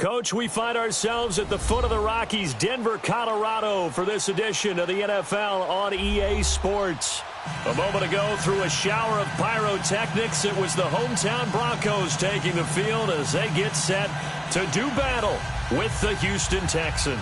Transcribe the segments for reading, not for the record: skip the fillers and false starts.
Coach, we find ourselves at the foot of the Rockies, Denver, Colorado, for this edition of the NFL on EA Sports. A moment ago, through a shower of pyrotechnics, it was the hometown Broncos taking the field as they get set to do battle with the Houston Texans.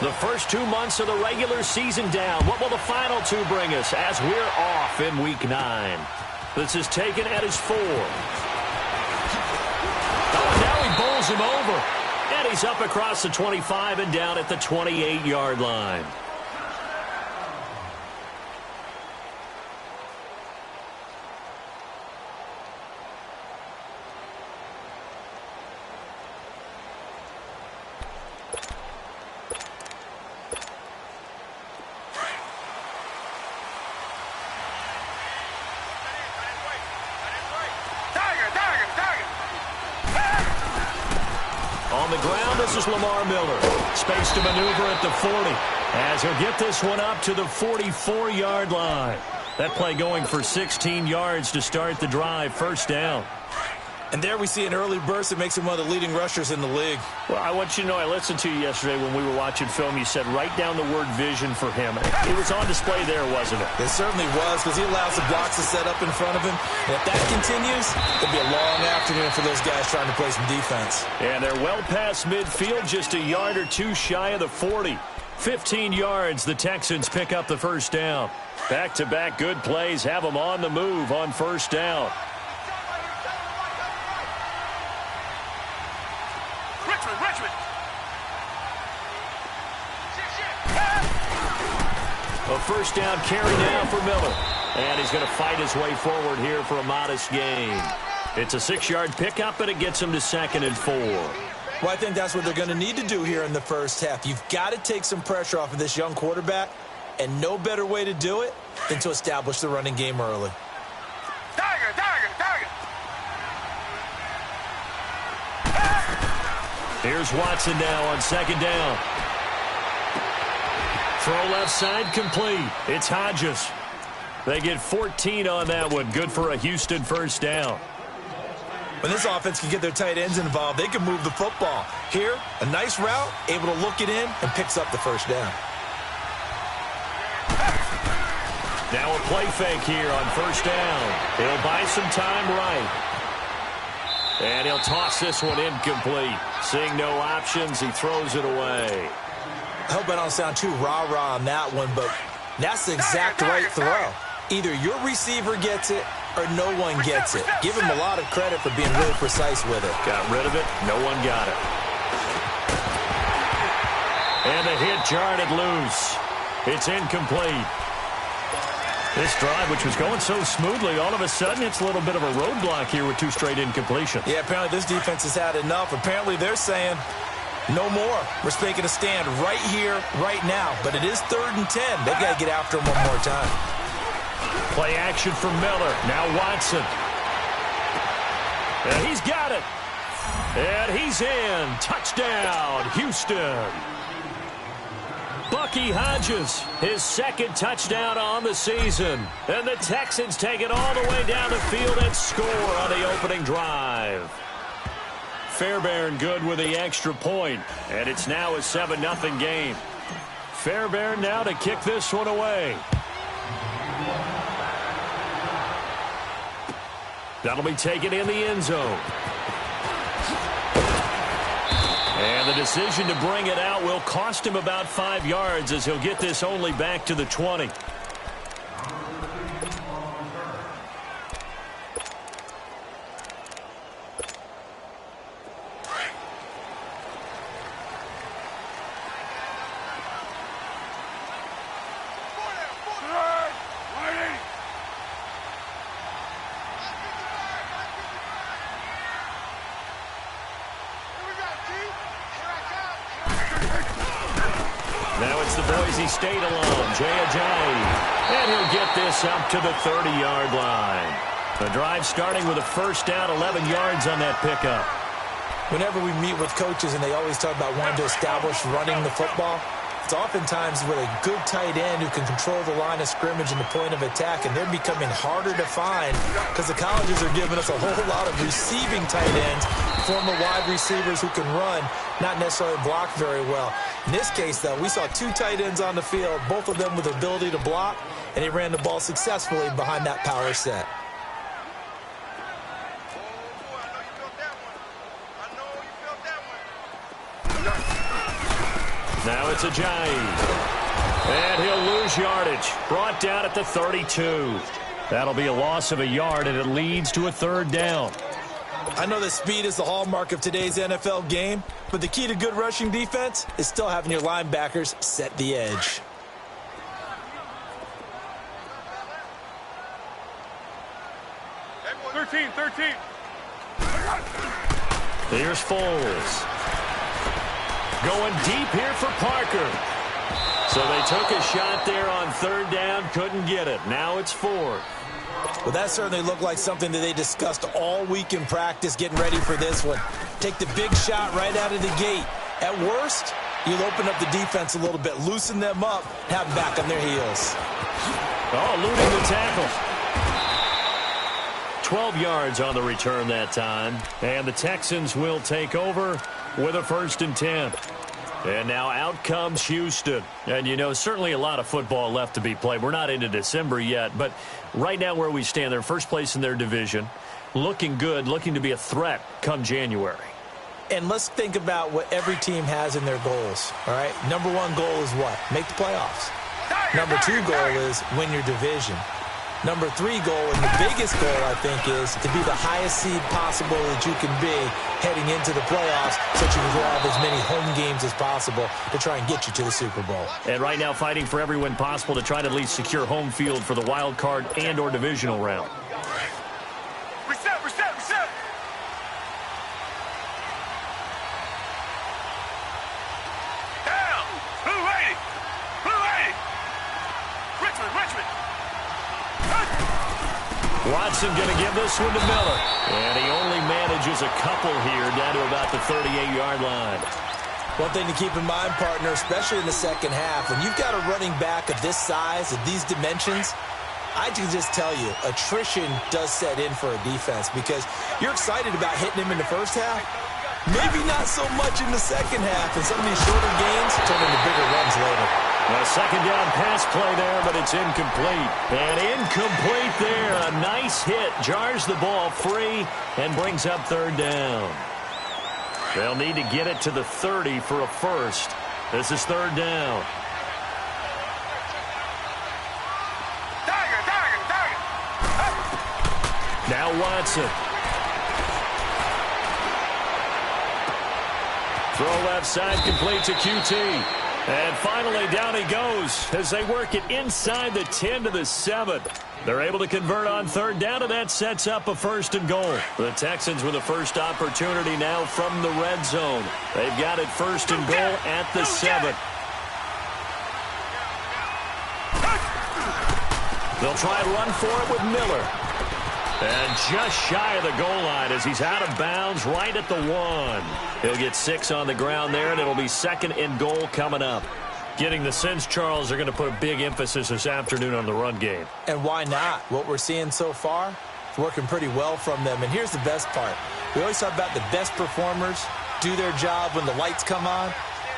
The first 2 months of the regular season down. What will the final two bring us as we're off in Week 9? This is taken at his 4. Oh, now he bowls him over. And he's up across the 25 and down at the 28-yard line. On the ground, this is Lamar Miller. Space to maneuver at the 40 as he'll get this one up to the 44-yard line. That play going for 16 yards to start the drive, first down. And there we see an early burst that makes him one of the leading rushers in the league. Well, I want you to know, I listened to you yesterday when we were watching film. You said write down the word vision for him. It was on display there, wasn't it? It certainly was, because he allows the blocks to set up in front of him. And if that continues, it'll be a long afternoon for those guys trying to play some defense. And they're well past midfield, just a yard or two shy of the 40. 15 yards, the Texans pick up the first down. Back-to-back good plays have them on the move on first down. A first down carry now for Miller. And he's going to fight his way forward here for a modest gain. It's a 6-yard pickup, and it gets him to 2nd and 4. Well, I think that's what they're going to need to do here in the first half. You've got to take some pressure off of this young quarterback, and no better way to do it than to establish the running game early. Here's Watson now on 2nd down. Throw left side complete. It's Hodges. They get 14 on that one. Good for a Houston first down. When this offense can get their tight ends involved, they can move the football. Here, a nice route, able to look it in, and picks up the first down. Now a play fake here on first down. He'll buy some time right. And he'll toss this one incomplete. Seeing no options, he throws it away. I hope I don't sound too rah-rah on that one, but that's the exact right throw. Either your receiver gets it or no one gets it. Give him a lot of credit for being really precise with it. Got rid of it. No one got it. And the hit jarred it loose. It's incomplete. This drive, which was going so smoothly, all of a sudden it's a little bit of a roadblock here with 2 straight incompletions. Yeah, apparently this defense has had enough. Apparently they're saying no more. We're taking a stand right here, right now. But it is 3rd and 10. They've got to get after him one more time. Play action from Miller. Now Watson. And he's got it. And he's in. Touchdown, Houston. Bucky Hodges, his 2nd touchdown on the season. And the Texans take it all the way down the field and score on the opening drive. Fairbairn good with the extra point, and it's now a 7-0 game. Fairbairn now to kick this one away. That'll be taken in the end zone. And the decision to bring it out will cost him about 5 yards as he'll get this only back to the 20. Now it's the Boise State alum, Jay Ajayi. And he'll get this up to the 30-yard line. The drive starting with a first down, 11 yards on that pickup. Whenever we meet with coaches and they always talk about wanting to establish running the football, it's oftentimes with a good tight end who can control the line of scrimmage and the point of attack, and they're becoming harder to find because the colleges are giving us a whole lot of receiving tight ends, former wide receivers who can run, not necessarily block very well. In this case, though, we saw 2 tight ends on the field, both of them with the ability to block, and he ran the ball successfully behind that power set. Now it's Ajayi. And he'll lose yardage. Brought down at the 32. That'll be a loss of a yard, and it leads to a 3rd down. I know that speed is the hallmark of today's NFL game, but the key to good rushing defense is still having your linebackers set the edge. Here's Foles. Going deep here for Parker. So they took a shot there on 3rd down, couldn't get it. Now it's 4th. Well, that certainly looked like something that they discussed all week in practice, getting ready for this one. Take the big shot right out of the gate. At worst, you'll open up the defense a little bit, loosen them up, have them back on their heels. Oh, eluding the tackle. 12 yards on the return that time. And the Texans will take over with a 1st and 10. And now out comes Houston. And, you know, certainly a lot of football left to be played. We're not into December yet, but right now where we stand, they're first place in their division. Looking good, looking to be a threat come January. And let's think about what every team has in their goals, all right? Number 1 goal is what? Make the playoffs. Number 2 goal is win your division. Number 3 goal, and the biggest goal, I think, is to be the highest seed possible that you can be heading into the playoffs so that you can have as many home games as possible to try and get you to the Super Bowl. And right now fighting for every win possible to try to at least secure home field for the wild card and or divisional round. Reset. Down. Blue 80. Richmond. Watson going to give this one to Miller. And he only manages a couple here down to about the 38-yard line. One thing to keep in mind, partner, especially in the second half, when you've got a running back of this size, of these dimensions, I can just tell you, attrition does set in for a defense because you're excited about hitting him in the first half. Maybe not so much in the second half, and some of these shorter gains turn into bigger runs later. A 2nd down pass play there, but it's incomplete. And incomplete there. A nice hit. Jars the ball free and brings up 3rd down. They'll need to get it to the 30 for a 1st. This is 3rd down. Now Watson. Throw left side, complete to QT. And finally, down he goes as they work it inside the 10 to the 7. They're able to convert on 3rd down, and that sets up a 1st and goal. The Texans with a first opportunity now from the red zone. They've got it 1st and goal at the 7. They'll try and run for it with Miller. And just shy of the goal line as he's out of bounds right at the 1. He'll get 6 on the ground there, and it'll be 2nd and goal coming up. Getting the sense, Charles, they're going to put a big emphasis this afternoon on the run game. And why not? What we're seeing so far is working pretty well from them. And here's the best part. We always talk about the best performers do their job when the lights come on.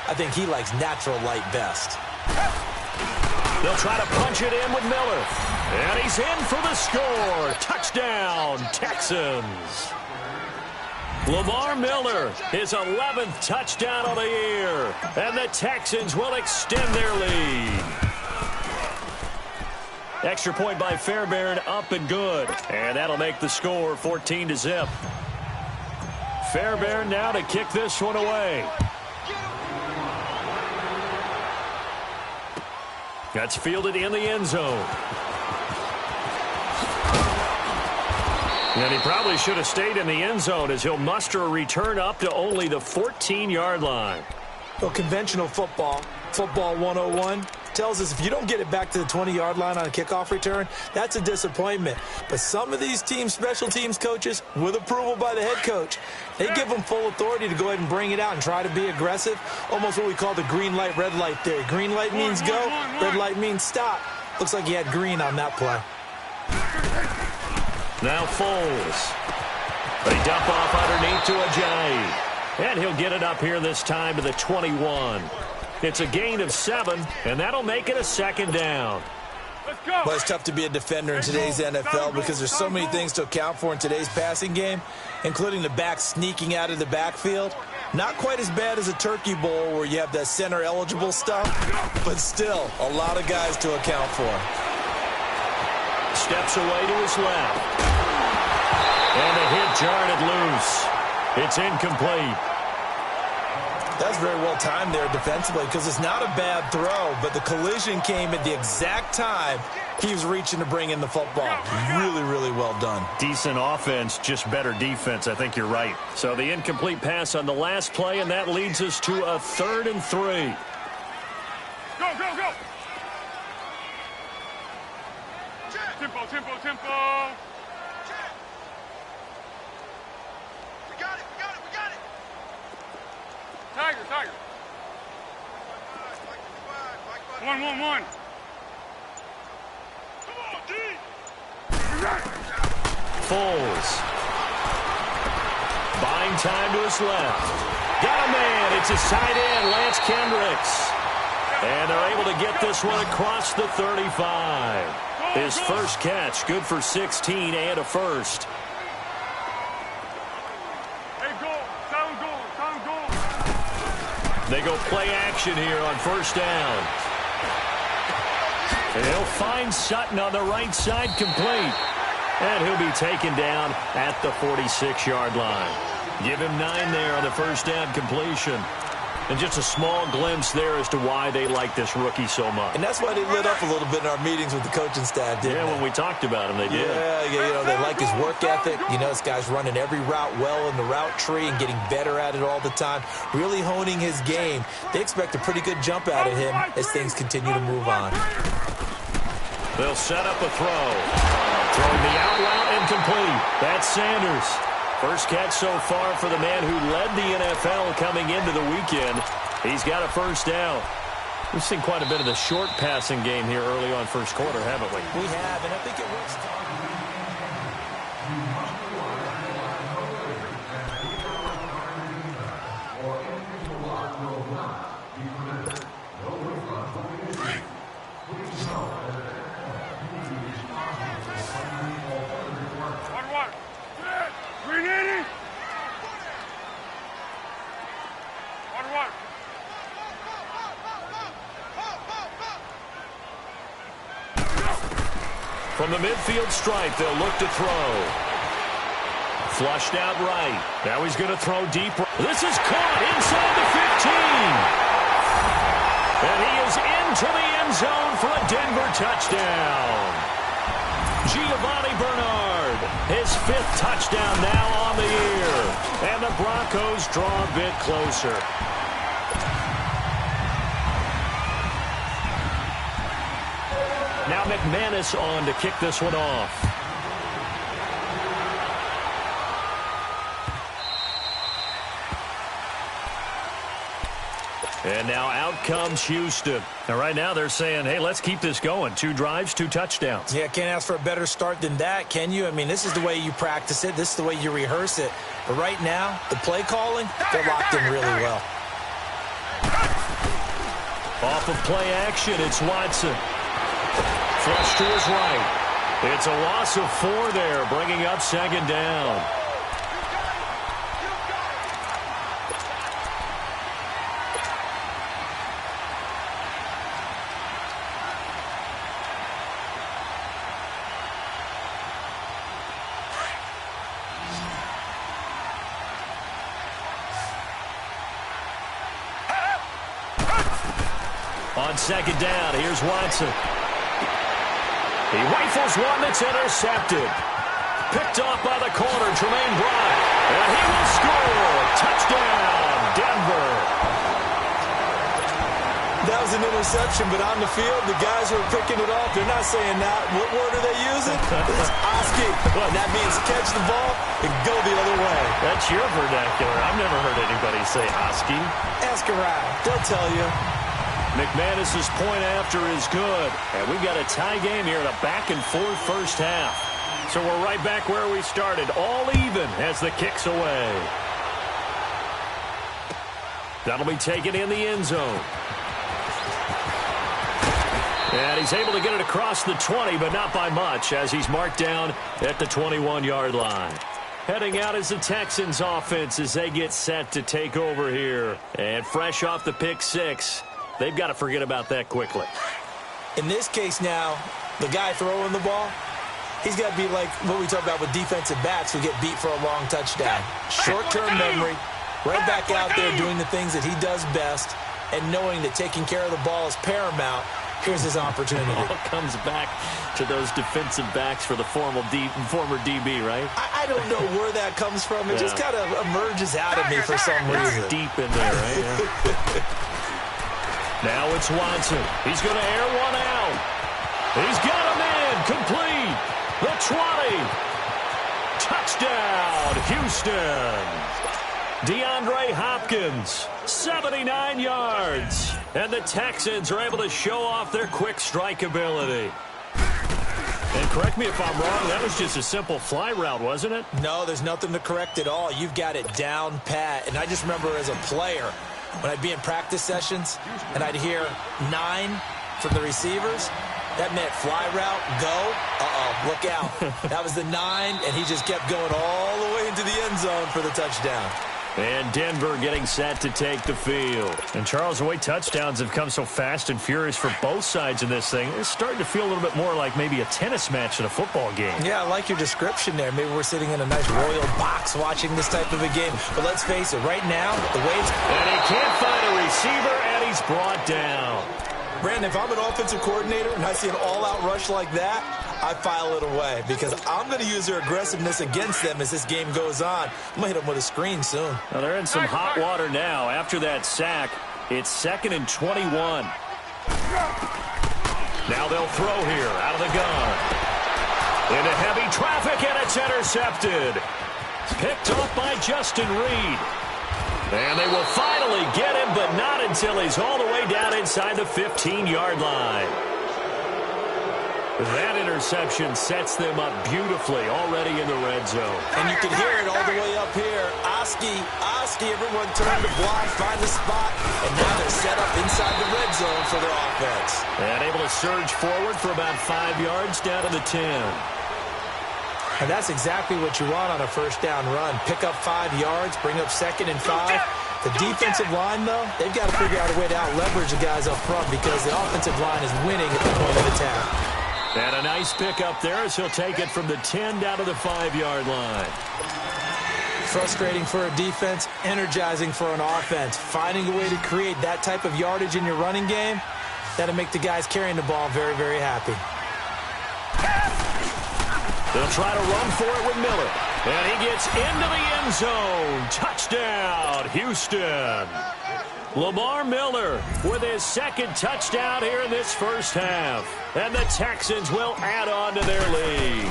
I think he likes natural light best. They'll try to punch it in with Miller. And he's in for the score. Touchdown, Texans. Lamar Miller, his 11th touchdown of the year. And the Texans will extend their lead. Extra point by Fairbairn, up and good. And that'll make the score 14-0. Fairbairn now to kick this one away. That's fielded in the end zone. And he probably should have stayed in the end zone as he'll muster a return up to only the 14-yard line. Well, conventional football 101, tells us if you don't get it back to the 20-yard line on a kickoff return, that's a disappointment. But some of these team special teams coaches, with approval by the head coach, they give them full authority to go ahead and bring it out and try to be aggressive, almost what we call the green light, red light theory. Green light means go, red light means stop. Looks like he had green on that play. Now Foles. They dump off underneath to Ajayi. And he'll get it up here this time to the 21. It's a gain of 7, and that'll make it a second down. Well, it's tough to be a defender in today's NFL because there's so many things to account for in today's passing game, including the back sneaking out of the backfield. Not quite as bad as a turkey bowl where you have that center-eligible stuff, but still a lot of guys to account for. Steps away to his left. And a hit jarred it loose. It's incomplete. That's very well timed there defensively because it's not a bad throw, but the collision came at the exact time he was reaching to bring in the football. Really, really well done. Decent offense, just better defense. I think you're right. So the incomplete pass on the last play, and that leads us to a 3rd and 3. Go, go, go. Tempo, tempo, tempo. We got it, we got it, we got it. Tiger, Tiger. 1-1-1. Come on, D. Foles. Buying time to his left. Got a man. It's his tight end, Lance Kendricks. And they're able to get this one across the 35. His first catch, good for 16 and a first. Hey, goal. Sound goal. Sound goal. They go play action here on first down. And he'll find Sutton on the right side, complete. And he'll be taken down at the 46-yard line. Give him 9 there on the first down completion. And just a small glimpse there as to why they like this rookie so much. And that's why they lit up a little bit in our meetings with the coaching staff, didn't they? When we talked about him, they did. Yeah, you know, they like his work ethic. You know, this guy's running every route well in the route tree and getting better at it all the time, really honing his game. They expect a pretty good jump out of him as things continue to move on. They'll set up a throw. Throwing the out route incomplete. That's Sanders. First catch so far for the man who led the NFL coming into the weekend. He's got a first down. We've seen quite a bit of the short passing game here early on first quarter, haven't we? We have, and I think it works. From the midfield stripe, they'll look to throw. Flushed out right. Now he's going to throw deep. This is caught inside the 15. And he is into the end zone for a Denver touchdown. Giovanni Bernard, his 5th touchdown now on the year. And the Broncos draw a bit closer. Now McManus on to kick this one off. And now out comes Houston. And right now they're saying, hey, let's keep this going. 2 drives, 2 touchdowns. Yeah, can't ask for a better start than that, can you? I mean, this is the way you practice it. This is the way you rehearse it. But right now, the play calling, they're locked in really well. Off of play action, it's Watson. Flush to his right. It's a loss of 4 there, bringing up second down. On second down, here's Watson. He rifles one that's intercepted. Picked off by the corner, Tremaine Brock. And he will score. Touchdown, Denver. That was an interception, but on the field, the guys who are picking it off, they're not saying that. What word are they using? It's Oski. And that means catch the ball and go the other way. That's your vernacular. I've never heard anybody say Oski. Ask around. They'll tell you. McManus's point after is good. And we've got a tie game here in a back-and-forth first half. So we're right back where we started, all even as the kick's away. That'll be taken in the end zone. And he's able to get it across the 20, but not by much, as he's marked down at the 21-yard line. Heading out is the Texans offense as they get set to take over here. And fresh off the pick six, they've got to forget about that quickly. In this case now, the guy throwing the ball, he's got to be like what we talk about with defensive backs who get beat for a long touchdown. Short-term memory, right back out there doing the things that he does best, and knowing that taking care of the ball is paramount. Here's his opportunity. All comes back to those defensive backs for the former DB, right? I don't know where that comes from. It just kind of emerges out of me for some reason. Deep in there, right? Yeah. Now it's Watson. He's going to air one out. He's got him in. Complete. The 20. Touchdown, Houston. DeAndre Hopkins, 79 yards. And the Texans are able to show off their quick strike ability. And correct me if I'm wrong, that was just a simple fly route, wasn't it? No, there's nothing to correct at all. You've got it down pat. And I just remember as a player, when I'd be in practice sessions and I'd hear 9 from the receivers, that meant fly route, go, look out. That was the 9, and he just kept going all the way into the end zone for the touchdown. And Denver getting set to take the field. And Charles, the way touchdowns have come so fast and furious for both sides of this thing, it's starting to feel a little bit more like maybe a tennis match in a football game. Yeah, I like your description there. Maybe we're sitting in a nice royal box watching this type of a game. But let's face it, right now, the way it's... And he can't find a receiver, and he's brought down. Brandon, if I'm an offensive coordinator and I see an all-out rush like that, I file it away because I'm going to use their aggressiveness against them as this game goes on. I'm going to hit them with a screen soon. Well, they're in some hot water now. After that sack, it's 2nd and 21. Now they'll throw here out of the gun. Into heavy traffic, and it's intercepted. Picked off by Justin Reed. And they will finally get him, but not until he's all the way down inside the 15-yard line. That interception sets them up beautifully already in the red zone. And you can hear it all the way up here. Oski, everyone turned to block, find the spot, and now they're set up inside the red zone for their offense. And able to surge forward for about 5 yards down to the 10. And that's exactly what you want on a first down run. Pick up 5 yards, bring up 2nd and 5. The defensive line, though, they've got to figure out a way to out-leverage the guys up front because the offensive line is winning at the point of attack. And a nice pickup there as he'll take it from the 10 down to the 5-yard line. Frustrating for a defense, energizing for an offense. Finding a way to create that type of yardage in your running game, that'll make the guys carrying the ball very, very happy. They'll try to run for it with Miller. And he gets into the end zone. Touchdown, Houston. Lamar Miller with his 2nd touchdown here in this first half. And the Texans will add on to their lead.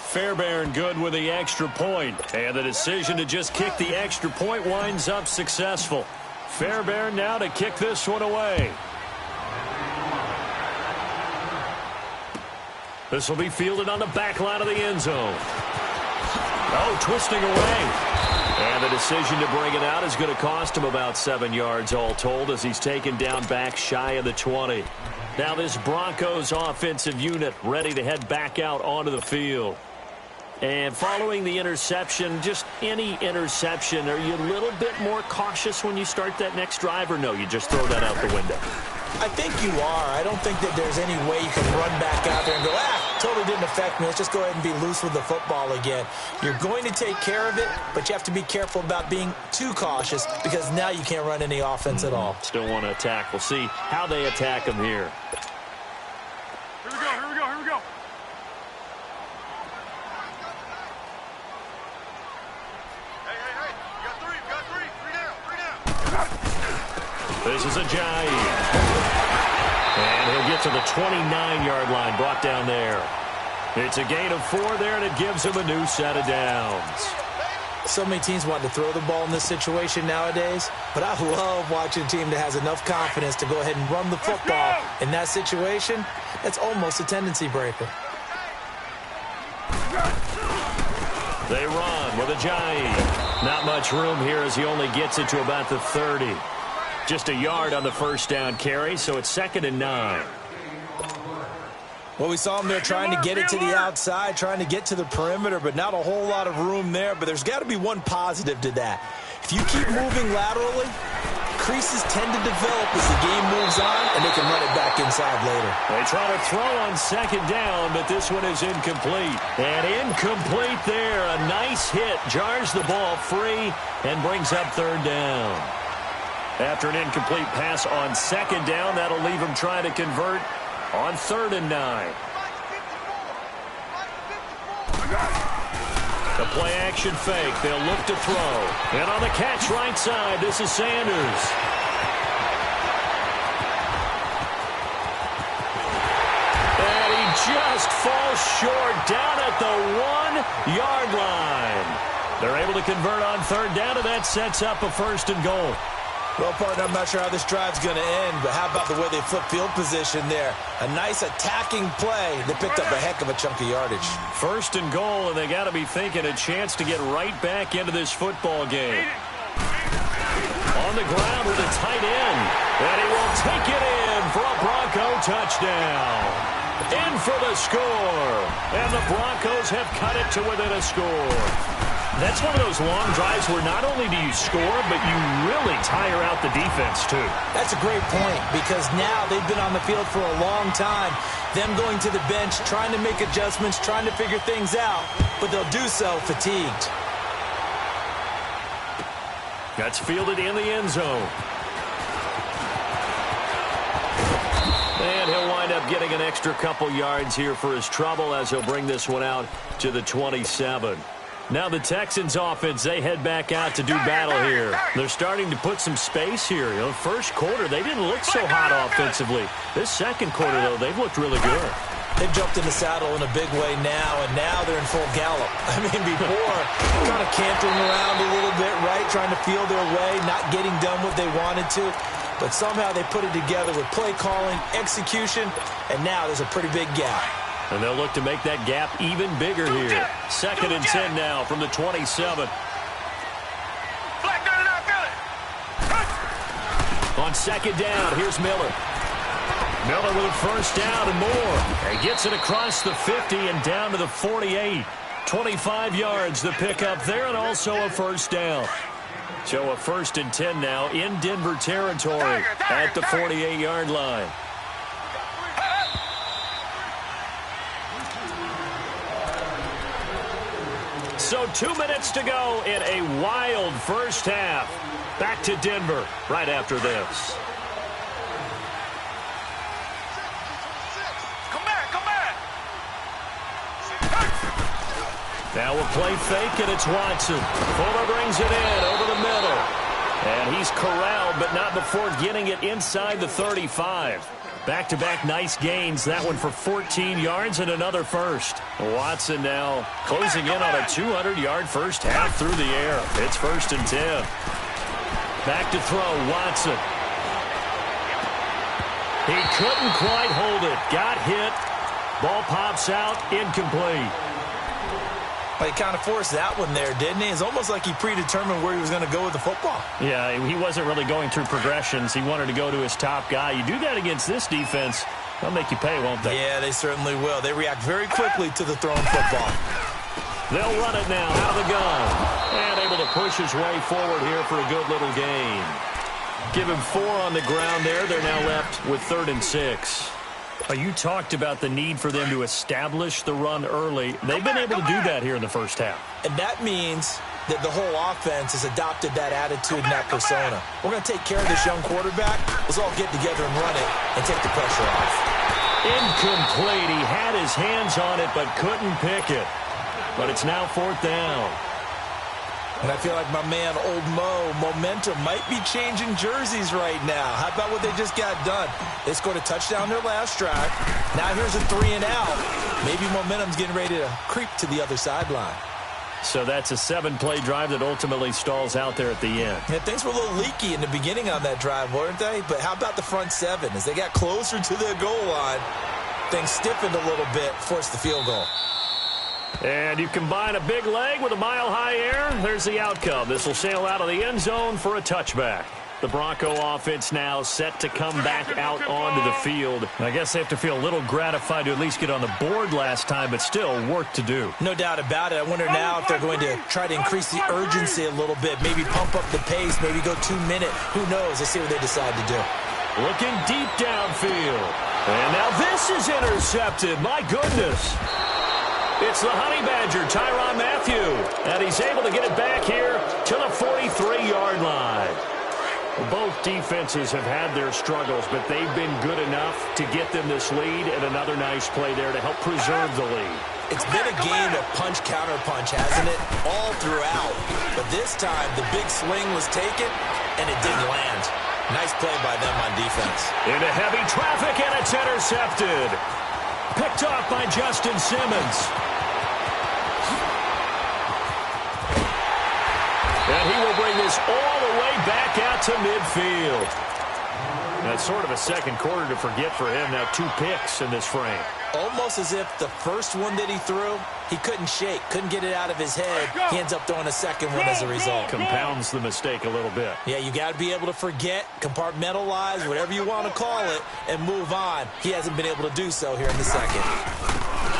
Fairbairn good with the extra point. And the decision to just kick the extra point winds up successful. Fairbairn now to kick this one away. This will be fielded on the back line of the end zone. Oh, twisting away. And the decision to bring it out is going to cost him about 7 yards all told as he's taken down back shy of the 20. Now this Broncos offensive unit ready to head back out onto the field. And following the interception, just any interception, are you a little bit more cautious when you start that next drive, or no, you just throw that out the window? I think you are. I don't think that there's any way you can run back out there and go, totally didn't affect me. Let's just go ahead and be loose with the football again. You're going to take care of it, but you have to be careful about being too cautious because now you can't run any offense at all. Still want to attack. We'll see how they attack him here. Here we go. Hey. You got three down. This This is Ajayi. And he'll get to the 29-yard line, brought down there. It's a gain of 4 there, and it gives him a new set of downs. So many teams want to throw the ball in this situation nowadays, but I love watching a team that has enough confidence to go ahead and run the football. In that situation, that's almost a tendency breaker. They run with Ajayi. Not much room here as he only gets it to about the 30. Just a yard on the first down carry, so it's 2nd and 9. Well, we saw him there trying to get it to the outside, trying to get to the perimeter, but not a whole lot of room there. But there's got to be one positive to that. If you keep moving laterally, creases tend to develop as the game moves on, and they can run it back inside later. They try to throw on 2nd down, but this one is incomplete. And incomplete there. A nice hit. Jars the ball free and brings up 3rd down. After an incomplete pass on 2nd down, that'll leave him trying to convert on 3rd and 9. The play-action fake. They'll look to throw. And on the catch right side, this is Sanders. And he just falls short down at the 1-yard line. They're able to convert on 3rd down, and that sets up a 1st and goal. Well, partner, I'm not sure how this drive's going to end, but how about the way they flip field position there? A nice attacking play. They picked up a heck of a chunk of yardage. 1st and goal, and they got to be thinking a chance to get right back into this football game. On the ground with a tight end, and he will take it in for a Bronco touchdown. In for the score, and the Broncos have cut it to within a score. That's one of those long drives where not only do you score, but you really tire out the defense, too. That's a great point, because now they've been on the field for a long time. Them going to the bench, trying to make adjustments, trying to figure things out, but they'll do so fatigued. That's fielded in the end zone. And he'll wind up getting an extra couple yards here for his trouble as he'll bring this one out to the 27. Now the Texans offense, they head back out to do battle here. They're starting to put some space here. You know, first quarter, they didn't look so hot offensively. This second quarter, though, they've looked really good. They've jumped in the saddle in a big way now, and now they're in full gallop. I mean, before, kind of cantering around a little bit, right, trying to feel their way, not getting done what they wanted to. But somehow they put it together with play calling, execution, and now there's a pretty big gap. And they'll look to make that gap even bigger here. 2nd and 10 now from the 27. On 2nd down, here's Miller. Miller with a 1st down and more. He gets it across the 50 and down to the 48. 25 yards the pickup there, and also a 1st down. So a 1st and 10 now in Denver territory at the 48-yard line. So 2 minutes to go in a wild first half. Back to Denver right after this. Come back. Now we'll play fake, and it's Watson. Fuller brings it in over the middle. And he's corralled, but not before getting it inside the 35. Back-to-back nice gains. That one for 14 yards and another 1st. Watson now closing in on a 200-yard first half through the air. It's 1st and 10. Back to throw, Watson. He couldn't quite hold it. Got hit. Ball pops out, incomplete. But he kind of forced that one there, didn't he? It's almost like he predetermined where he was going to go with the football. Yeah, he wasn't really going through progressions. He wanted to go to his top guy. You do that against this defense, they'll make you pay, won't they? Yeah, they certainly will. They react very quickly to the thrown football. They'll run it now out of the gun. And able to push his way forward here for a good little gain. Give him 4 on the ground there. They're now left with 3rd and 6. You talked about the need for them to establish the run early. They've been able to do that here in the first half. And that means that the whole offense has adopted that attitude and that persona. We're going to take care of this young quarterback. Let's all get together and run it and take the pressure off. Incomplete. He had his hands on it but couldn't pick it. But it's now 4th down. And I feel like my man, Old Mo, momentum might be changing jerseys right now. How about what they just got done? They scored a touchdown their last drive. Now here's a 3 and out. Maybe momentum's getting ready to creep to the other sideline. So that's a 7-play drive that ultimately stalls out there at the end. Yeah, things were a little leaky in the beginning on that drive, weren't they? But how about the front 7? As they got closer to the goal line, things stiffened a little bit, forced the field goal. And you combine a big leg with a mile-high air, there's the outcome. This will sail out of the end zone for a touchback. The Bronco offense now set to come back out onto the field. I guess they have to feel a little gratified to at least get on the board last time, but still work to do. No doubt about it. I wonder now if they're going to try to increase the urgency a little bit, maybe pump up the pace, maybe go 2-minute. Who knows? Let's see what they decide to do. Looking deep downfield. And now this is intercepted. My goodness. It's the Honey Badger, Tyrann Mathieu. And he's able to get it back here to the 43-yard line. Both defenses have had their struggles, but they've been good enough to get them this lead, and another nice play there to help preserve the lead. It's been a game of punch-counter-punch, hasn't it? All throughout. But this time, the big swing was taken, and it didn't land. Nice play by them on defense. Into heavy traffic, and it's intercepted. Picked off by Justin Simmons. And he will bring this all the way back out to midfield. That's sort of a second quarter to forget for him. Now 2 picks in this frame. Almost as if the first one that he threw, he couldn't shake, couldn't get it out of his head. He ends up throwing a second one as a result. Compounds the mistake a little bit. Yeah, you got to be able to forget, compartmentalize, whatever you want to call it, and move on. He hasn't been able to do so here in the second.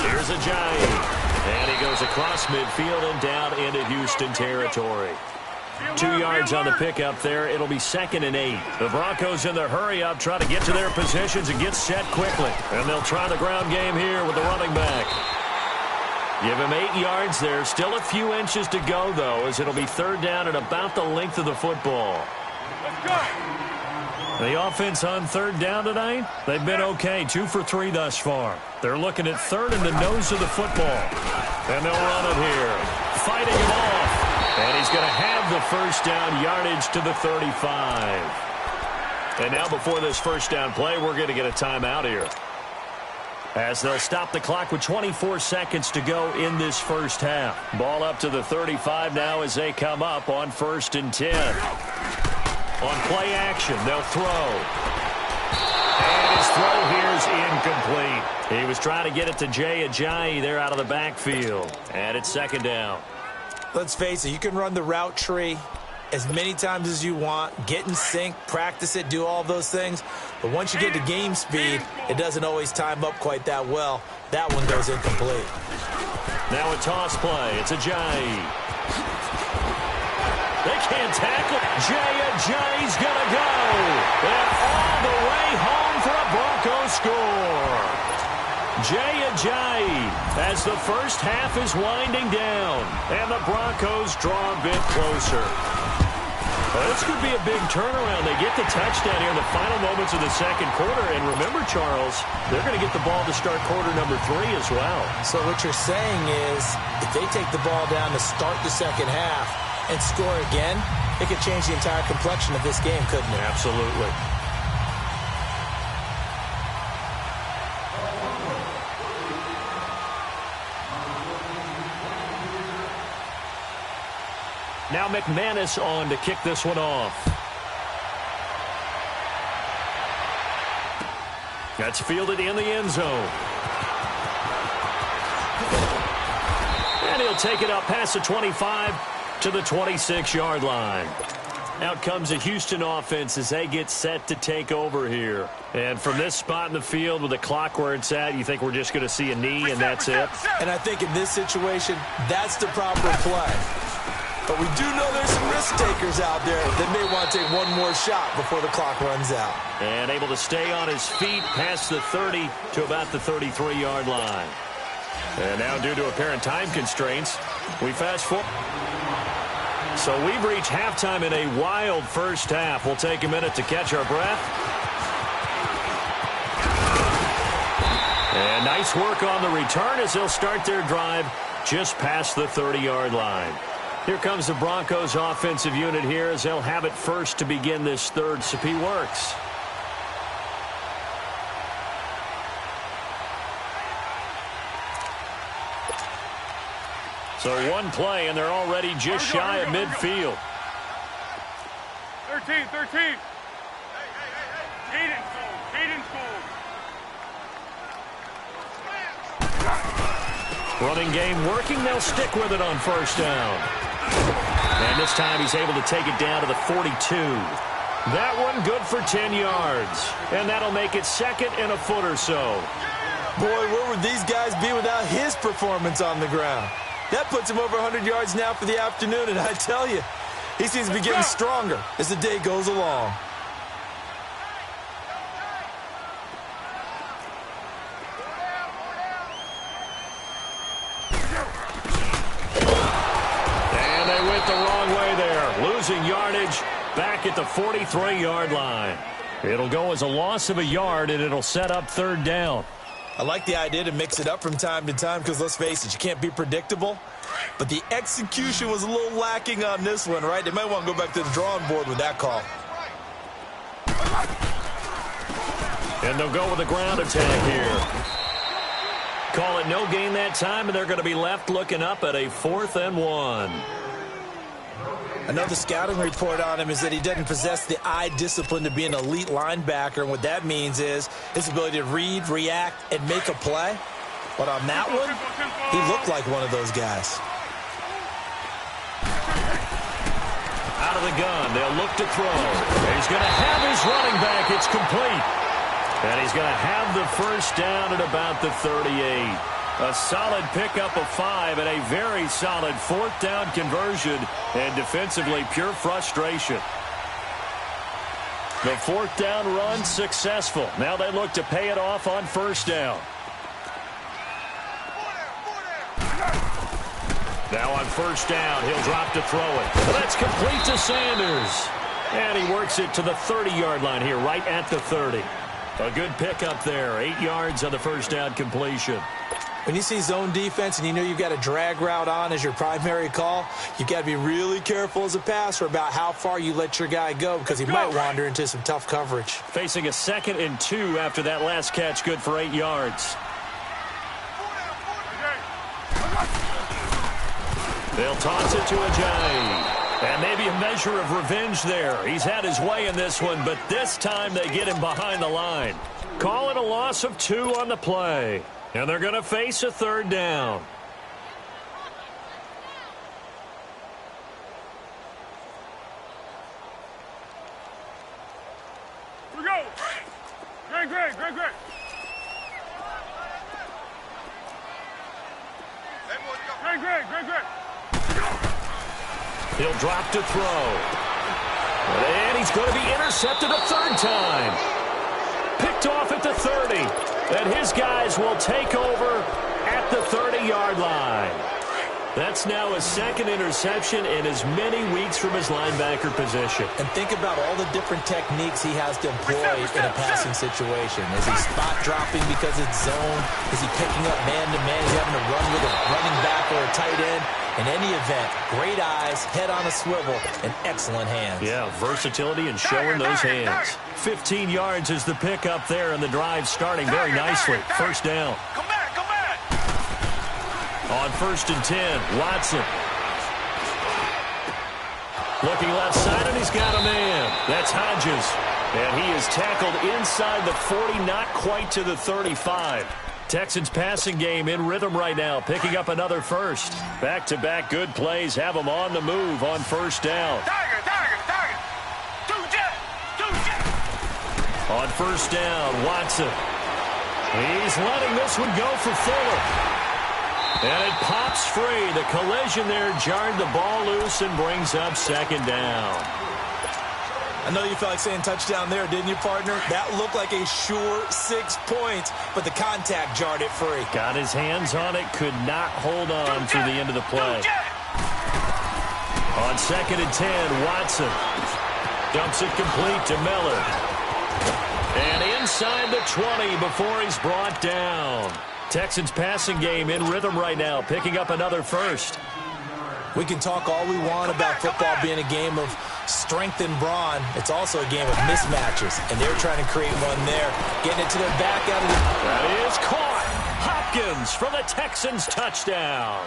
Here's a giant. And he goes across midfield and down into Houston territory. 2 yards on the pickup there. It'll be 2nd and 8. The Broncos in the hurry-up try to get to their positions and get set quickly. And they'll try the ground game here with the running back. Give him 8 yards there. Still a few inches to go, though, as it'll be 3rd down and about the length of the football. Let's go. The offense on 3rd down tonight, they've been okay. 2 for 3 thus far. They're looking at 3rd in the nose of the football. And they'll run it here. Fighting it off. And he's going to have the first down, yardage to the 35. And now before this first down play, we're going to get a timeout here, as they'll stop the clock with 24 seconds to go in this first half. Ball up to the 35 now as they come up on 1st and 10. On play action, they'll throw. And his throw here is incomplete. He was trying to get it to Jay Ajayi there out of the backfield. And it's 2nd down. Let's face it, you can run the route tree as many times as you want, get in sync, practice it, do all those things. But once you get to game speed, it doesn't always time up quite that well. That one goes incomplete. Now a toss play. It's Ajayi. They can't tackle. Jay Ajayi's going to go. And all the way home for a Broncos score. Jay Ajayi as the first half is winding down, and the Broncos draw a bit closer. Well, this could be a big turnaround. They get the touchdown here in the final moments of the second quarter, and remember, Charles, they're going to get the ball to start quarter number 3 as well. So what you're saying is if they take the ball down to start the second half and score again, it could change the entire complexion of this game, couldn't it? Absolutely. Now McManus on to kick this one off. That's fielded in the end zone. And he'll take it up past the 25 to the 26-yard line. Out comes the Houston offense as they get set to take over here. And from this spot in the field with the clock where it's at, you think we're just going to see a knee and that's it? And I think in this situation, that's the proper play. But we do know there's some risk takers out there that may want to take one more shot before the clock runs out. And able to stay on his feet past the 30 to about the 33-yard line. And now due to apparent time constraints, we fast forward. So we've reached halftime in a wild first half. We'll take a minute to catch our breath. And nice work on the return as they'll start their drive just past the 30-yard line. Here comes the Broncos offensive unit here as they'll have it first to begin this third. So he works. So one play, and they're already just shy of midfield. 13. Hayden school. Running game working. They'll stick with it on first down. And this time he's able to take it down to the 42. That one good for 10 yards. And that'll make it second and a foot or so. Boy, where would these guys be without his performance on the ground? That puts him over 100 yards now for the afternoon, and I tell you, he seems to be getting stronger as the day goes along. And they went the wrong way there, losing yardage back at the 43-yard line. It'll go as a loss of a yard, and it'll set up third down. I like the idea to mix it up from time to time because, let's face it, you can't be predictable. But the execution was a little lacking on this one, right? They might want to go back to the drawing board with that call. And they'll go with a ground attack here. Call it no gain that time, and they're going to be left looking up at a 4th and 1. I know the scouting report on him is that he doesn't possess the eye discipline to be an elite linebacker, and what that means is his ability to read, react, and make a play. But on that one, he looked like one of those guys. Out of the gun, they'll look to throw. He's going to have his running back. It's complete. And he's going to have the first down at about the 38. A solid pickup of 5 and a very solid 4th down conversion, and defensively pure frustration. The 4th down run successful. Now they look to pay it off on first down. Now on first down, he'll drop to throw it. That's complete to Sanders. And he works it to the 30-yard line here, right at the 30. A good pickup there. 8 yards on the first down completion. When you see zone defense and you know you've got a drag route on as your primary call, you've got to be really careful as a passer about how far you let your guy go because he might wander into some tough coverage. Facing a 2nd and 2 after that last catch, good for 8 yards. They'll toss it to Ajayi. And maybe a measure of revenge there. He's had his way in this one, but this time they get him behind the line. Call it a loss of 2 on the play. And they're going to face a 3rd down. Here we go. Greg. Greg. He'll drop to throw. And he's going to be intercepted a 3rd time. Picked off at the 30. And his guys will take over at the 30-yard line. That's now his 2nd interception in as many weeks from his linebacker position. And think about all the different techniques he has to employ in a passing situation. Is he spot dropping because it's zone? Is he picking up man-to-man? Is he having to run with a running back or a tight end? In any event, great eyes, head on a swivel, and excellent hands. Yeah, versatility and showing those hands. 15 yards is the pickup there, and the drive starting very nicely. First down. Come back. On 1st and 10, Watson. Looking left side, and he's got a man. That's Hodges. And he is tackled inside the 40, not quite to the 35. Texans passing game in rhythm right now, picking up another first. Back-to-back good plays have them on the move on first down. Tiger. Two jet. On first down, Watson. He's letting this one go for Fuller. And it pops free. The collision there jarred the ball loose and brings up 2nd down. I know you felt like saying touchdown there, didn't you, partner? That looked like a sure 6 points, but the contact jarred it free. Got his hands on it, could not hold on through the end of the play. On 2nd and 10, Watson dumps it complete to Miller. And inside the 20 before he's brought down. Texans passing game in rhythm right now, picking up another first. We can talk all we want about football being a game of strength and brawn. It's also a game of mismatches, and they're trying to create one there. Getting it to their back out of the... That is caught. Hopkins for the Texans touchdown.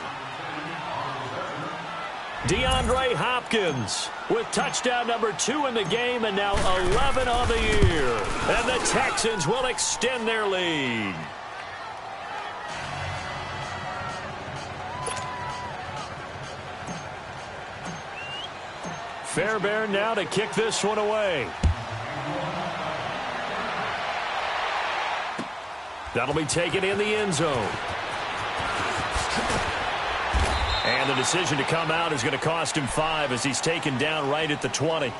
DeAndre Hopkins with touchdown number 2 in the game and now 11 on the year. And the Texans will extend their lead. Fairbairn now to kick this one away. That'll be taken in the end zone. And the decision to come out is going to cost him 5 as he's taken down right at the 20.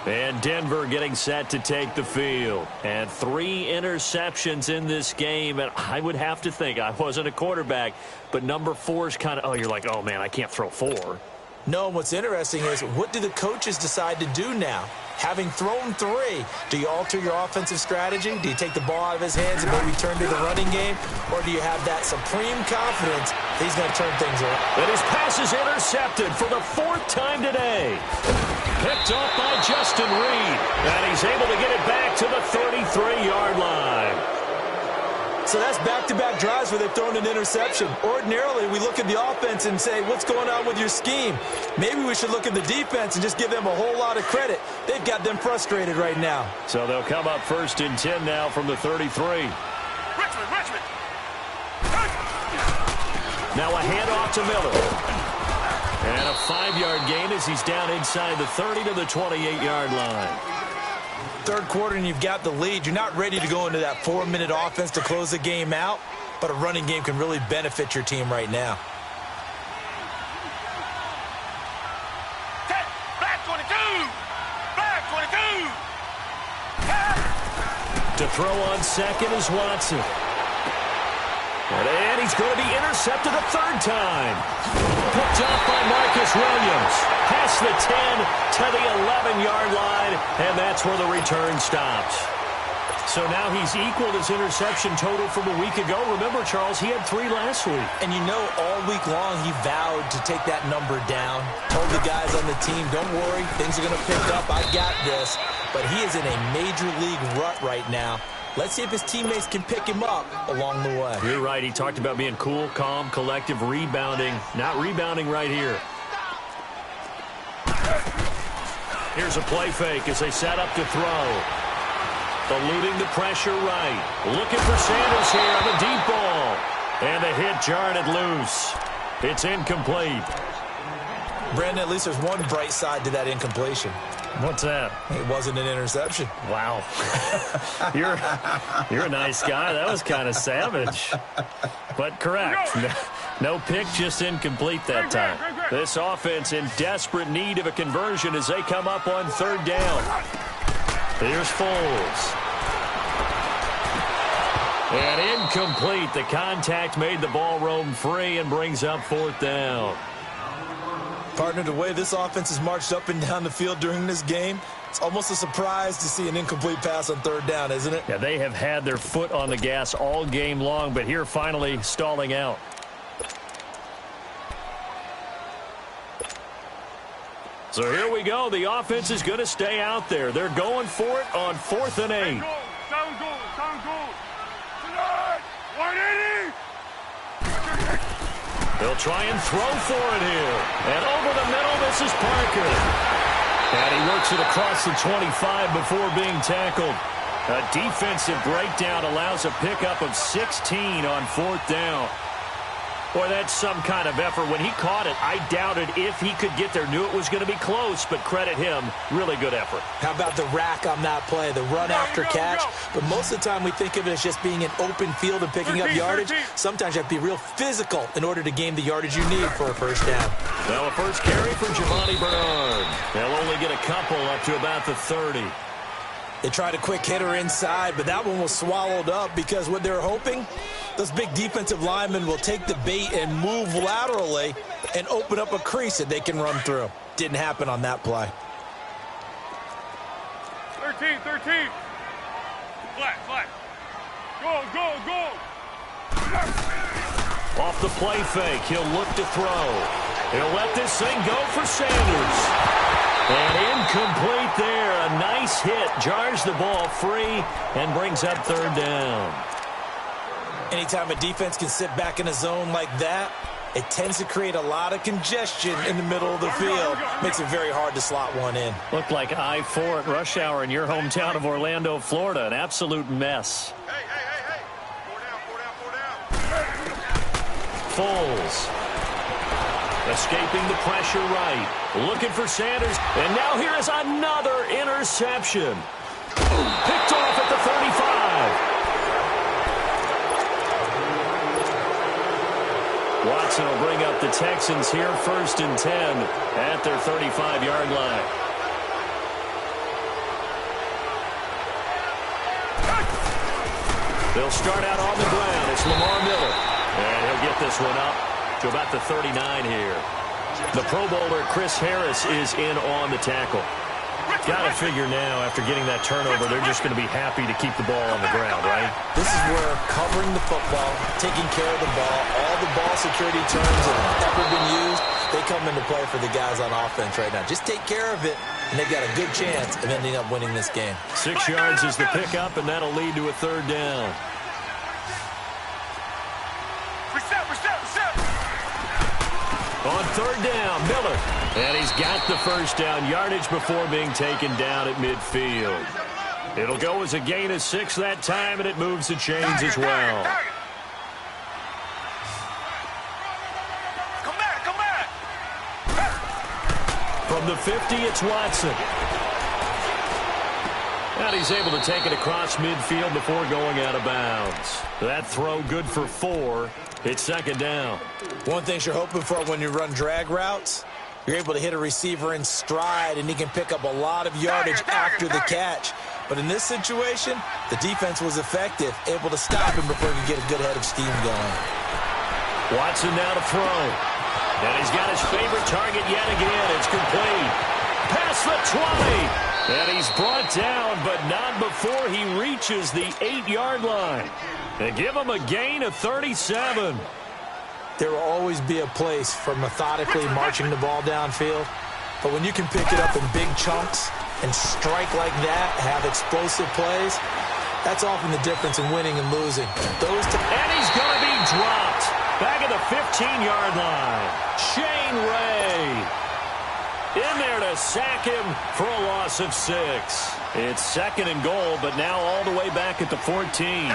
And Denver getting set to take the field. And 3 interceptions in this game. And I would have to think, I wasn't a quarterback, but number 4 is kind of, oh, you're like, oh, man, I can't throw 4. No, what's interesting is, what do the coaches decide to do now? Having thrown 3, do you alter your offensive strategy? Do you take the ball out of his hands and maybe turn to the running game? Or do you have that supreme confidence that he's going to turn things around? And his pass is intercepted for the 4th time today. Picked off by Justin Reed. And he's able to get it back to the 33-yard line. So that's back-to-back drives where they've thrown an interception. Ordinarily, we look at the offense and say, what's going on with your scheme? Maybe we should look at the defense and just give them a whole lot of credit. They've got them frustrated right now. So they'll come up 1st and 10 now from the 33. Richmond. Now a handoff to Miller. And a 5-yard gain as he's down inside the 30 to the 28-yard line. Third quarter and you've got the lead. You're not ready to go into that 4-minute offense to close the game out, but a running game can really benefit your team right now. Black 22. To throw on second is Watson. And he's going to be intercepted a 3rd time. Picked off by Marcus Williams. Past the 10 to the 11-yard line, and that's where the return stops. So now he's equaled his interception total from a week ago. Remember, Charles, he had 3 last week. And you know, all week long he vowed to take that number down. Told the guys on the team, don't worry, things are going to pick up. I got this. But he is in a major league rut right now. Let's see if his teammates can pick him up along the way. You're right. He talked about being cool, calm, collective, rebounding. Not rebounding right here. Here's a play fake as they set up to throw. Eluding the pressure right. Looking for Sanders here on the deep ball. And the hit jarred it loose. It's incomplete. Brandon, at least there's one bright side to that incompletion. What's that? It wasn't an interception. Wow. You're a nice guy. That was kind of savage. But correct. No pick, just incomplete that time. This offense in desperate need of a conversion as they come up on 3rd down. Here's Foles. And incomplete. The contact made the ball roam free and brings up 4th down. Partner, the way this offense has marched up and down the field during this game, it's almost a surprise to see an incomplete pass on 3rd down, isn't it? Yeah, they have had their foot on the gas all game long, but here finally stalling out. So here we go. The offense is going to stay out there. They're going for it on 4th and 8. Sound good. 180. They'll try and throw for it here. And over the middle, this is Parker. And he works it across the 25 before being tackled. A defensive breakdown allows a pickup of 16 on 4th down. Boy, that's some kind of effort. When he caught it, I doubted if he could get there. Knew it was going to be close, but credit him. Really good effort. How about the rack on that play, the run after catch? But most of the time we think of it as just being an open field and picking up yardage. Sometimes you have to be real physical in order to gain the yardage you need for a 1st down. Now a first carry for Giovanni Bernard. They'll only get a couple up to about the 30. They tried a quick hitter inside, but that one was swallowed up because what they're hoping, those big defensive linemen will take the bait and move laterally and open up a crease that they can run through. Didn't happen on that play. 13. Flat. Go. Off the play fake, he'll look to throw. He'll let this thing go for Sanders. And incomplete there. A nice hit. Jars the ball free and brings up third down. Anytime a defense can sit back in a zone like that, it tends to create a lot of congestion in the middle of the field. Makes it very hard to slot one in. Looked like I-4 at rush hour in your hometown of Orlando, Florida. An absolute mess. Hey. 4 down. Foles. Escaping the pressure right. Looking for Sanders. And now here is another interception. Picked off at the 35. Watson will bring up the Texans here 1st and 10 at their 35-yard line. They'll start out on the ground. It's Lamar Miller. And he'll get this one up to about the 39 here. The Pro Bowler Chris Harris is in on the tackle. Got to figure now, after getting that turnover, they're just going to be happy to keep the ball on the ground, right? This is where covering the football, taking care of the ball, all the ball security terms that have ever been used, they come into play for the guys on offense right now. Just take care of it, and they've got a good chance of ending up winning this game. 6 yards is the pickup, and that'll lead to a third down. Reset. On third down, Miller. And he's got the first down yardage before being taken down at midfield. It'll go as a gain of 6 that time, and it moves the chains as well. Come back. From the 50, it's Watson. And he's able to take it across midfield before going out of bounds. That throw good for 4. It's second down. One thing you're hoping for when you run drag routes, you're able to hit a receiver in stride, and he can pick up a lot of yardage after the catch. But in this situation, the defense was effective, able to stop him before he could get a good head of steam going. Watson now to throw. And he's got his favorite target yet again. It's complete. Past the 20. And he's brought down, but not before he reaches the 8-yard line. They give him a gain of 37. There will always be a place for methodically marching the ball downfield. But when you can pick it up in big chunks and strike like that, have explosive plays, that's often the difference in winning and losing. And he's going to be dropped. Back at the 15-yard line. Shane Ray in there to sack him for a loss of 6. It's second and goal, but now all the way back at the 14.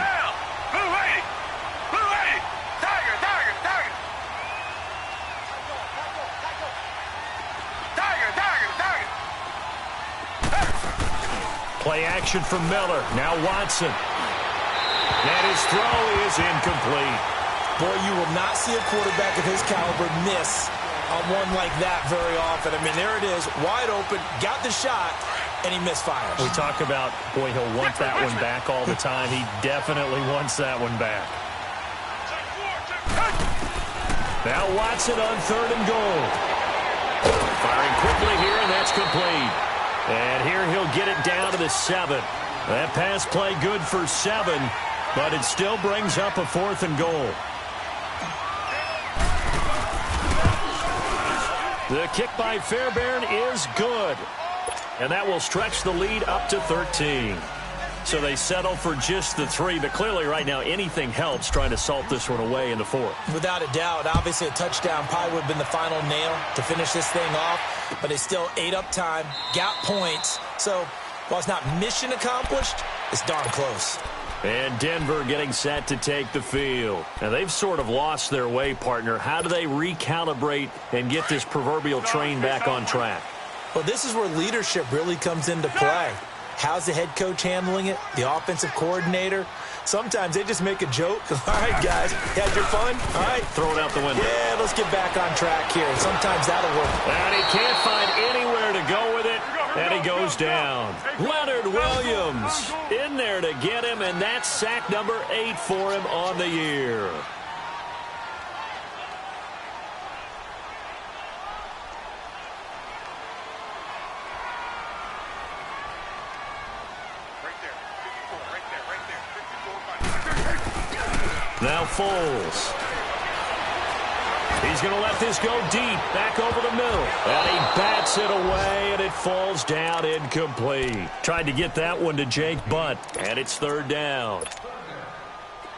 Play action from Miller. Now Watson. And his throw is incomplete. Boy, you will not see a quarterback of his caliber miss on one like that very often. I mean, there it is, wide open, got the shot, and he misfires. We talk about, boy, he'll want that one back all the time. He definitely wants that one back. Now Watson on third and goal. Firing quickly here, and that's complete. And here he'll get it down to the 7. That pass play good for 7, but it still brings up a 4th and goal. The kick by Fairbairn is good. And that will stretch the lead up to 13. So they settle for just the 3, but clearly right now anything helps trying to salt this one away in the 4th. Without a doubt, obviously a touchdown probably would have been the final nail to finish this thing off, but they still ate up time, got points. So while it's not mission accomplished, it's darn close. And Denver getting set to take the field. Now they've sort of lost their way, partner. How do they recalibrate and get this proverbial train back on track? Well, this is where leadership really comes into play. How's the head coach handling it? The offensive coordinator? Sometimes they just make a joke. All right, guys, you had your fun? All right. Throw it out the window. Yeah, let's get back on track here. And sometimes that'll work. And he can't find anywhere to go with it, and he goes down. Leonard Williams in there to get him, and that's sack number 8 for him on the year. Now Foles. He's going to let this go deep, back over the middle. And he bats it away, and it falls down incomplete. Tried to get that one to Jake Butt, and it's third down.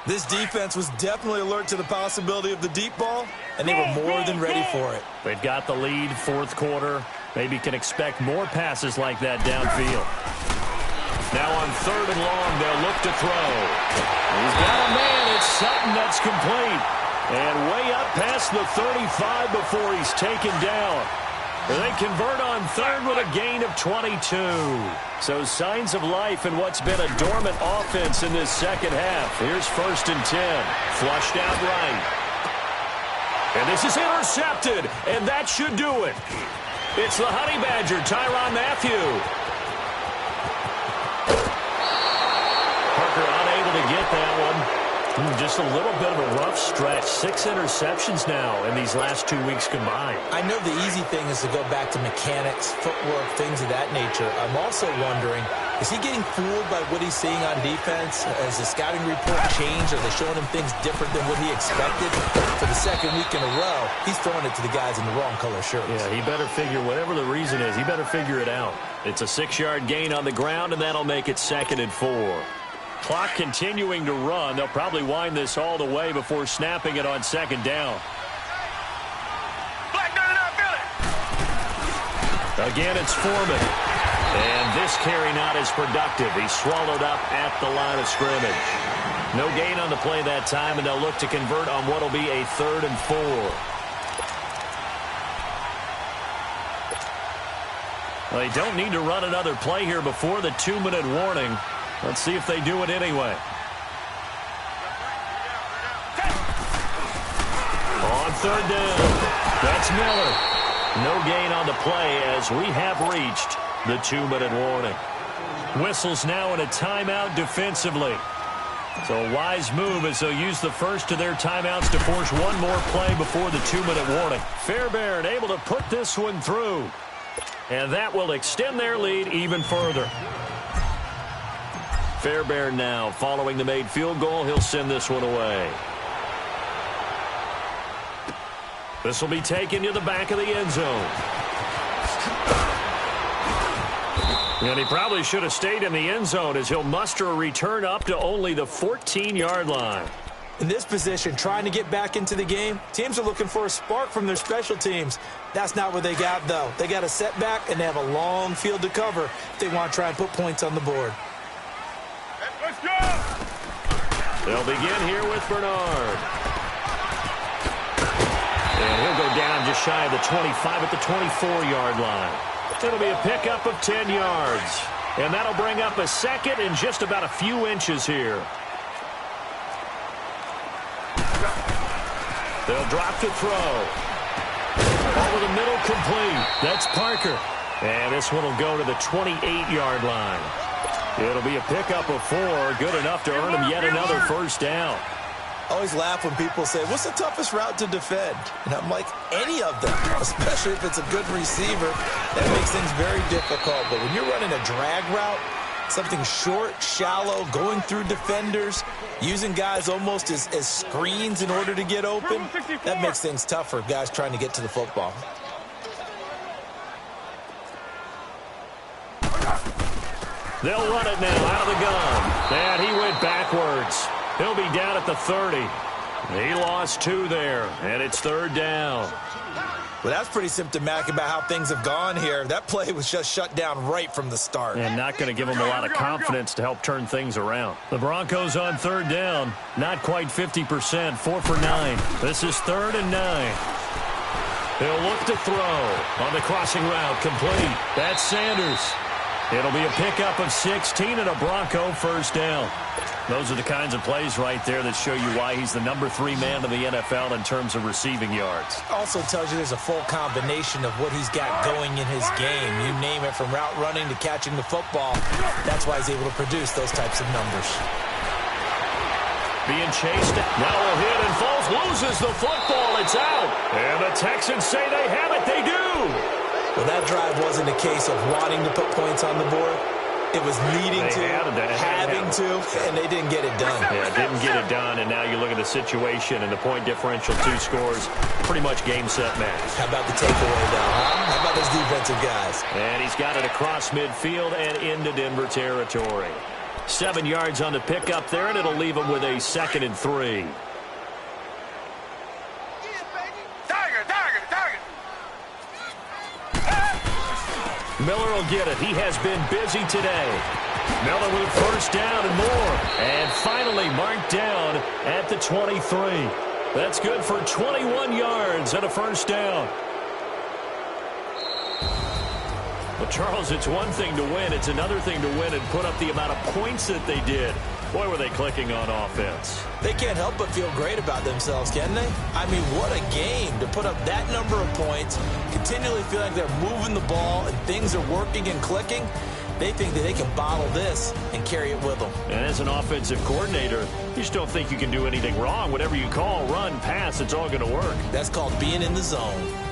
This defense was definitely alert to the possibility of the deep ball, and they were more than ready for it. They've got the lead, fourth quarter. Maybe can expect more passes like that downfield. Now on third and long, they'll look to throw. He's got a man. It's Sutton that's complete. And way up past the 35 before he's taken down. They convert on third with a gain of 22. So signs of life in what's been a dormant offense in this second half. Here's first and 10. Flushed out right. And this is intercepted. And that should do it. It's the Honey Badger, Tyrann Mathieu. Parker unable to get that one. Just a little bit of a rough stretch. 6 interceptions now in these last 2 weeks combined. I know the easy thing is to go back to mechanics, footwork, things of that nature. I'm also wondering, is he getting fooled by what he's seeing on defense? Has the scouting report changed? Are they showing him things different than what he expected? For the second week in a row, he's throwing it to the guys in the wrong color shirts. Yeah, he better figure, whatever the reason is, he better figure it out. It's a 6-yard gain on the ground, and that'll make it 2nd and 4. Clock continuing to run. They'll probably wind this all the way before snapping it on 2nd down. Again, it's Foreman. And this carry not as productive. He's swallowed up at the line of scrimmage. No gain on the play that time, and they'll look to convert on what will be a 3rd and 4. Well, they don't need to run another play here before the 2-minute warning. Let's see if they do it anyway. On 3rd down, that's Miller. No gain on the play as we have reached the 2-minute warning. Whistles now in a timeout defensively. So a wise move as they'll use the first of their timeouts to force one more play before the 2-minute warning. Fairbairn able to put this one through. And that will extend their lead even further. Fairbairn now following the made field goal. He'll send this one away. This will be taken to the back of the end zone. And he probably should have stayed in the end zone as he'll muster a return up to only the 14-yard line. In this position, trying to get back into the game, teams are looking for a spark from their special teams. That's not what they got, though. They got a setback, and they have a long field to cover if they want to try and put points on the board. Let's go! They'll begin here with Bernard. And he'll go down just shy of the 25 at the 24-yard line. It'll be a pickup of 10 yards. And that'll bring up a 2nd and just about a few inches here. They'll drop to throw. Over the middle, complete. That's Parker. And this one will go to the 28-yard line. It'll be a pickup of 4, good enough to earn him yet another first down. I always laugh when people say, what's the toughest route to defend? And I'm like, any of them, especially if it's a good receiver. That makes things very difficult. But when you're running a drag route, something short, shallow, going through defenders, using guys almost as screens in order to get open, that makes things tough for guys trying to get to the football. They'll run it now out of the gun. And he went backwards. He'll be down at the 30. He lost 2 there, and it's 3rd down. Well, that's pretty symptomatic about how things have gone here. That play was just shut down right from the start. And not going to give them a lot of confidence to help turn things around. The Broncos on 3rd down. Not quite 50%, 4 for 9. This is 3rd and 9. He'll look to throw on the crossing route, complete. That's Sanders. It'll be a pickup of 16 and a Bronco first down. Those are the kinds of plays right there that show you why he's the number 3 man in the NFL in terms of receiving yards. Also tells you there's a full combination of what he's got going in his game. You name it, from route running to catching the football. That's why he's able to produce those types of numbers. Being chased. Now a hit and falls, loses the football. It's out. And the Texans say they have it. They do. Well, that drive wasn't a case of wanting to put points on the board. It was needing to, having to, and they didn't get it done. Yeah, didn't get it done, and now you look at the situation and the point differential, 2 scores, pretty much game, set, match. How about the takeaway, though, huh? How about those defensive guys? And he's got it across midfield and into Denver territory. 7 yards on the pickup there, and it'll leave him with a 2nd and 3. Miller will get it. He has been busy today. Miller with first down and more. And finally marked down at the 23. That's good for 21 yards and a first down. Well, Charles, it's one thing to win. It's another thing to win and put up the amount of points that they did. Boy, were they clicking on offense. They can't help but feel great about themselves, can they? I mean, what a game to put up that number of points, continually feel like they're moving the ball and things are working and clicking. They think that they can bottle this and carry it with them. And as an offensive coordinator, you just don't think you can do anything wrong. Whatever you call, run, pass, it's all going to work. That's called being in the zone.